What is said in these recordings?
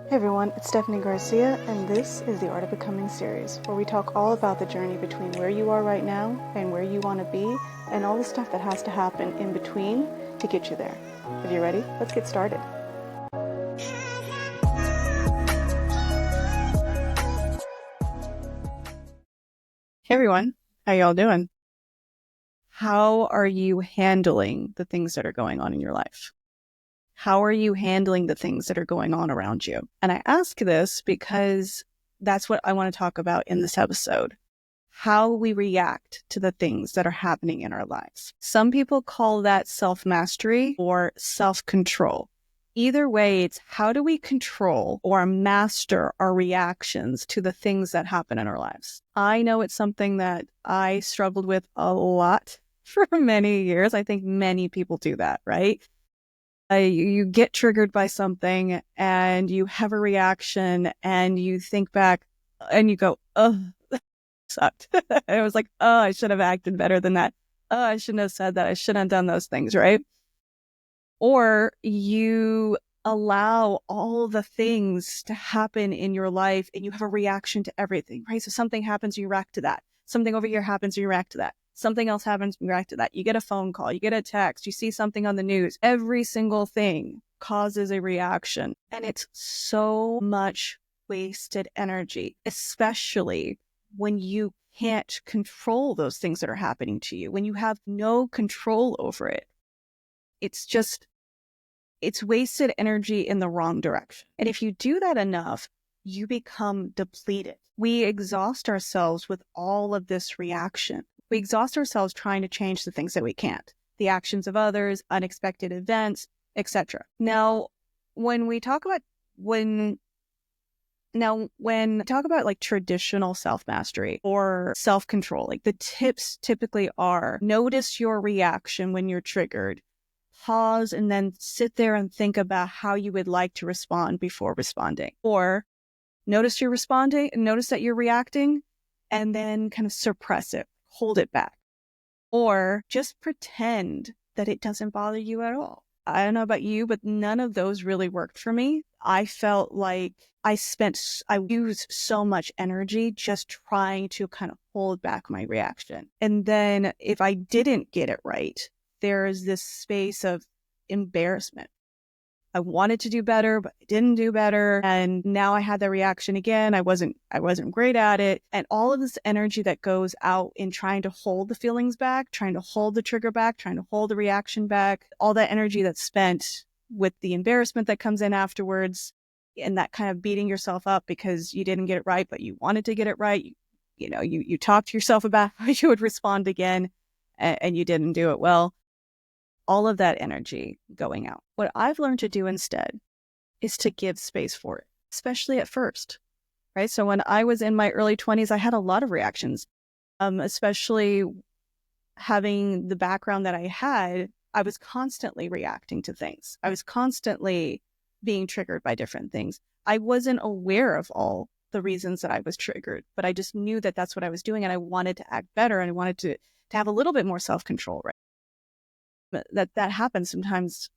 Hey everyone, it's Stefanie Garcia, and this is the Art of Becoming series, where we talk all about the journey between where you are right now and where you want to be, and all the stuff that has to happen in between to get you there. Are you ready? Let's get started. Hey everyone, how y'all doing? How are you handling the things that are going on in your life? How are you handling the things that are going on around you? And I ask this because that's what I want to talk about in this episode. How we react to the things that are happening in our lives. Some people call that self-mastery or self-control. Either way, it's how do we control or master our reactions to the things that happen in our lives? I know it's something that I struggled with a lot for many years. I think many people do that, right? You get triggered by something and you have a reaction and you think back and you go, oh, that sucked. I was like, oh, I should have acted better than that. Oh, I shouldn't have said that. I shouldn't have done those things, right? Or you allow all the things to happen in your life and you have a reaction to everything, right? So something happens, you react to that. Something over here happens, you react to that. Something else happens, you react to that. You get a phone call, you get a text, you see something on the news. Every single thing causes a reaction. And it's so much wasted energy, especially when you can't control those things that are happening to you, when you have no control over it. It's wasted energy in the wrong direction. And if you do that enough, you become depleted. We exhaust ourselves with all of this reaction. We exhaust ourselves trying to change the things that we can't, the actions of others, unexpected events, etc. Now, when we talk about like traditional self-mastery or self-control, like the tips typically are notice your reaction when you're triggered, pause, and then sit there and think about how you would like to respond before responding. Or notice you're responding and notice that you're reacting and then kind of suppress it, hold it back. Or just pretend that it doesn't bother you at all. I don't know about you, but none of those really worked for me. I felt like I used so much energy just trying to kind of hold back my reaction. And then if I didn't get it right, there's this space of embarrassment. I wanted to do better, but I didn't do better. And now I had the reaction again. I wasn't great at it. And all of this energy that goes out in trying to hold the feelings back, trying to hold the trigger back, trying to hold the reaction back, all that energy that's spent with the embarrassment that comes in afterwards and that kind of beating yourself up because you didn't get it right, but you wanted to get it right. You talk to yourself about how you would respond again and you didn't do it well. All of that energy going out. What I've learned to do instead is to give space for it, especially at first, right? So when I was in my early 20s, I had a lot of reactions, especially having the background that I had. I was constantly reacting to things. I was constantly being triggered by different things. I wasn't aware of all the reasons that I was triggered, but I just knew that that's what I was doing and I wanted to act better and I wanted to have a little bit more self-control, right? That happens sometimes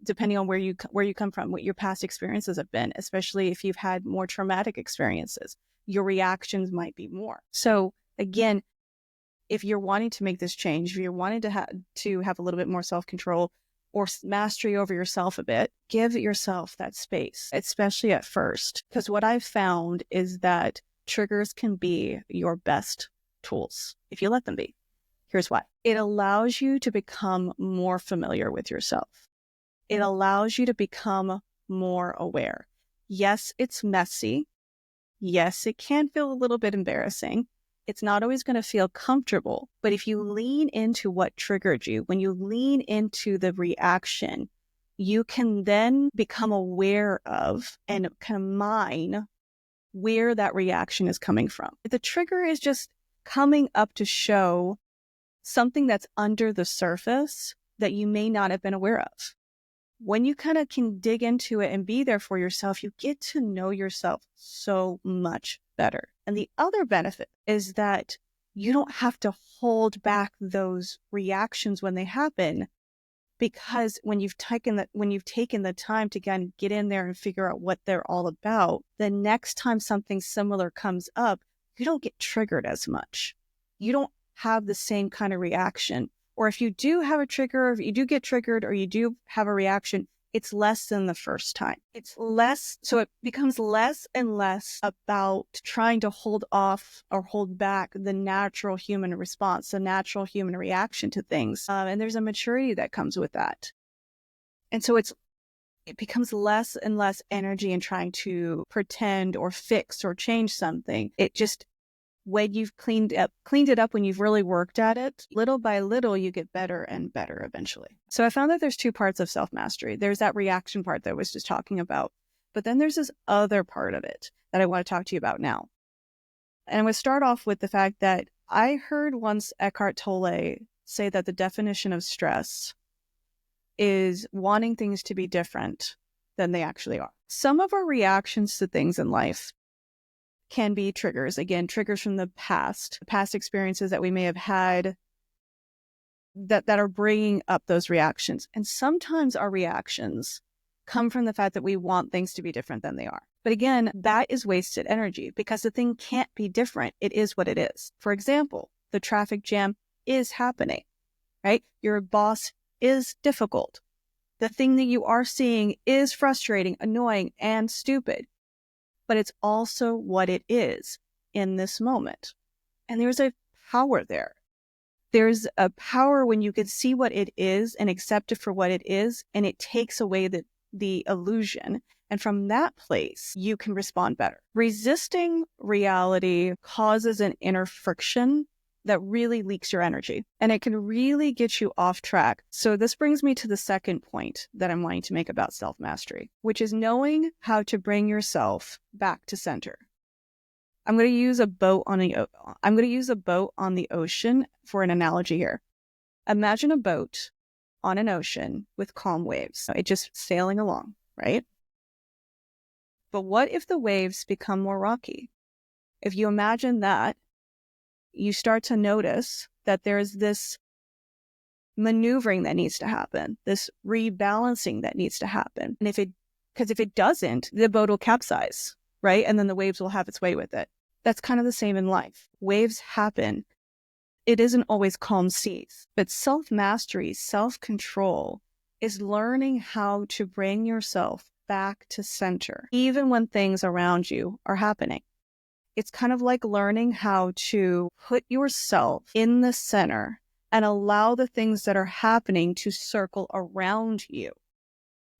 depending on where you come from, what your past experiences have been, especially if you've had more traumatic experiences, your reactions might be more. So again, if you're wanting to make this change, if you're wanting to have a little bit more self-control or mastery over yourself a bit, give yourself that space, especially at first. Because what I've found is that triggers can be your best tools if you let them be. Here's why. It allows you to become more familiar with yourself. It allows you to become more aware. Yes, it's messy. Yes, it can feel a little bit embarrassing. It's not always going to feel comfortable. But if you lean into what triggered you, when you lean into the reaction, you can then become aware of and kind of mine where that reaction is coming from. The trigger is just coming up to show something that's under the surface that you may not have been aware of. When you kind of can dig into it and be there for yourself, you get to know yourself so much better. And the other benefit is that you don't have to hold back those reactions when they happen Because when you've taken the time to again get in there and figure out what they're all about, the next time something similar comes up, you don't get triggered as much. You don't have the same kind of reaction. Or if you do have a trigger, if you do get triggered or you do have a reaction, it's less than the first time. It's less, so it becomes less and less about trying to hold off or hold back the natural human response, the natural human reaction to things. And there's a maturity that comes with that. And so it becomes less and less energy in trying to pretend or fix or change something. It just, when you've cleaned it up, when you've really worked at it, little by little, you get better and better eventually. So I found that there's two parts of self-mastery. There's that reaction part that I was just talking about, but then there's this other part of it that I want to talk to you about now. And I'm going to start off with the fact that I heard once Eckhart Tolle say that the definition of stress is wanting things to be different than they actually are. Some of our reactions to things in life can be triggers. Again, triggers from the past experiences that we may have had that are bringing up those reactions. And sometimes our reactions come from the fact that we want things to be different than they are. But again, that is wasted energy because the thing can't be different. It is what it is. For example, the traffic jam is happening, right? Your boss is difficult. The thing that you are seeing is frustrating, annoying, and stupid. But it's also what it is in this moment. And there's a power there. There's a power when you can see what it is and accept it for what it is, and it takes away the illusion. And from that place, you can respond better. Resisting reality causes an inner friction that really leaks your energy, and it can really get you off track. So this brings me to the second point that I'm wanting to make about self-mastery, which is knowing how to bring yourself back to center. I'm going to use a boat on the ocean for an analogy here. Imagine a boat on an ocean with calm waves. It's just sailing along, right? But what if the waves become more rocky? If you imagine that, you start to notice that there's this maneuvering that needs to happen, this rebalancing that needs to happen. And if it doesn't, the boat will capsize, right? And then the waves will have its way with it. That's kind of the same in life. Waves happen. It isn't always calm seas, but self-mastery, self-control is learning how to bring yourself back to center, even when things around you are happening. It's kind of like learning how to put yourself in the center and allow the things that are happening to circle around you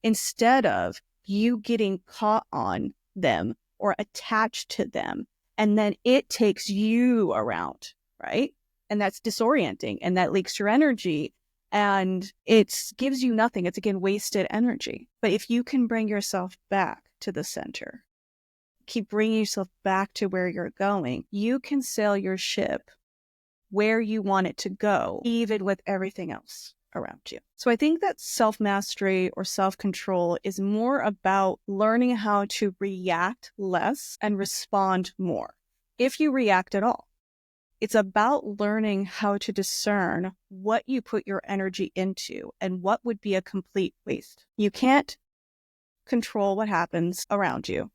instead of you getting caught on them or attached to them. And then it takes you around, right? And that's disorienting and that leaks your energy and it gives you nothing. It's again, wasted energy. But if you can bring yourself back to the center, keep bringing yourself back to where you're going, you can sail your ship where you want it to go, even with everything else around you. So I think that self-mastery or self-control is more about learning how to react less and respond more, if you react at all. It's about learning how to discern what you put your energy into and what would be a complete waste. You can't control what happens around you.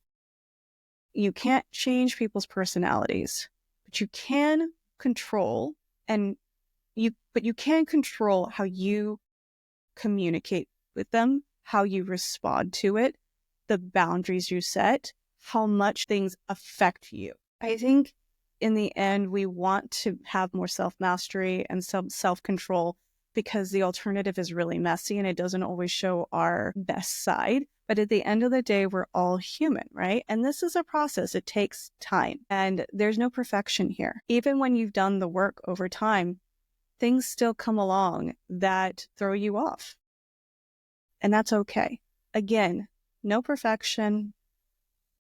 You can't change people's personalities, but you can control you can control how you communicate with them, how you respond to it, the boundaries you set, how much things affect you. I think in the end, we want to have more self-mastery and some self-control because the alternative is really messy and it doesn't always show our best side. But at the end of the day, we're all human, right? And this is a process. It takes time and there's no perfection here. Even when you've done the work over time, things still come along that throw you off. And that's okay. Again, no perfection,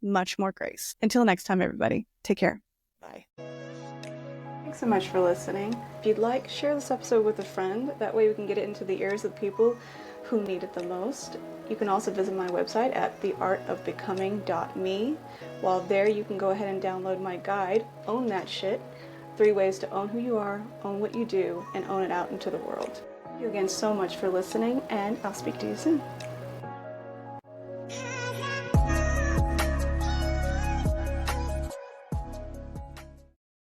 much more grace. Until next time, everybody, take care. Bye. Thanks so much for listening. If you'd like, share this episode with a friend. That way we can get it into the ears of the people who need it the most. You can also visit my website at theartofbecoming.me. While there, you can go ahead and download my guide, Own That Shit, 3 ways to own who you are, own what you do, and own it out into the world. Thank you again so much for listening, and I'll speak to you soon.